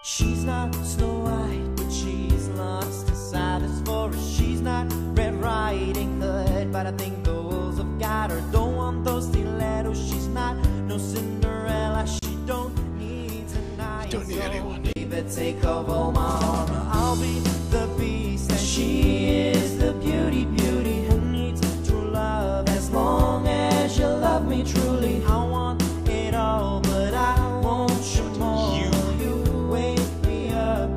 She's not Snow White, but she's lost inside this forest. She's not Red Riding Hood, but I think the wolves have got her. Don't want those stilettos. She's not no Cinderella. She don't need tonight. Don't need anyone. Baby, take off all my armor. I'll be the beast, and she is the beauty who needs true love. As long as you love me truly, I want it all, but I won't you more. You wake me up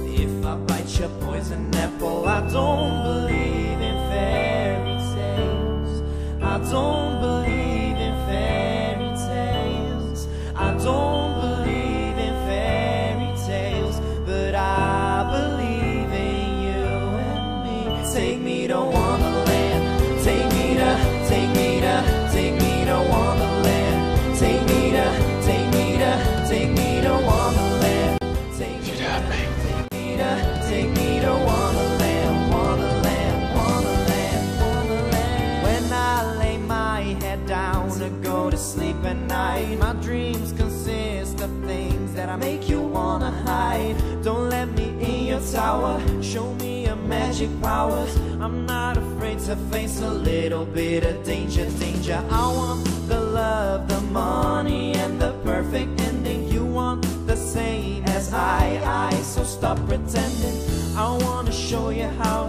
if I bite your poison apple. I don't believe in fairy tales. I don't believe in fairy tales. I don't believe in fairy tales, but I believe in you and me. Take me to Wonderland. Take me to, take me to, take me to Wonderland. Take me to, take me to, take me to Wonderland. Take me to, take me to Wonderland, Wonderland, Wonderland, Wonderland. When I lay my head down to go to sleep at night, my dreams consist of things that I make you wanna hide. Don't let me in your tower, show me your magic powers. I'm not afraid to face a little bit of danger, danger. I want the love, the money, and the perfect ending. You want the same as I, so stop pretending. I wanna show you how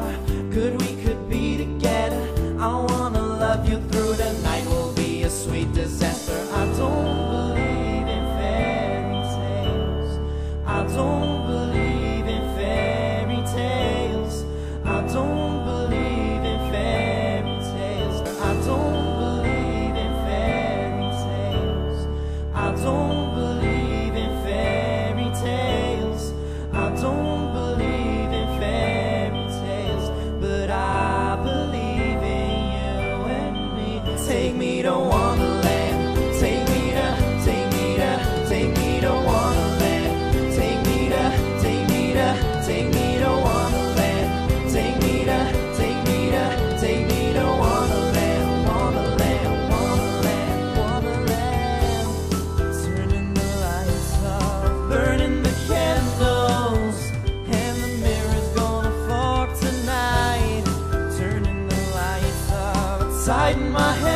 good we could be together. I wanna love you through the night. Will be a sweet disaster. I don't believe in fairy tales. I don't believe in fairy tales. I don't believe in fairy tales. I don't believe in fairy tales. I don't believe in fairy tales. I don't believe in fairy tales, but I believe in you and me. Take me to Wonderland. Take me to, take me to, take me to Wonderland. Take me to, take me to, take me to Wonderland. Take me to, take me to, take me to Wonderland, Wonderland, Wonderland, Wonderland. Turning the lights off, burning the candles, and the mirror's gonna fall tonight. Turning the lights off, tighten my head.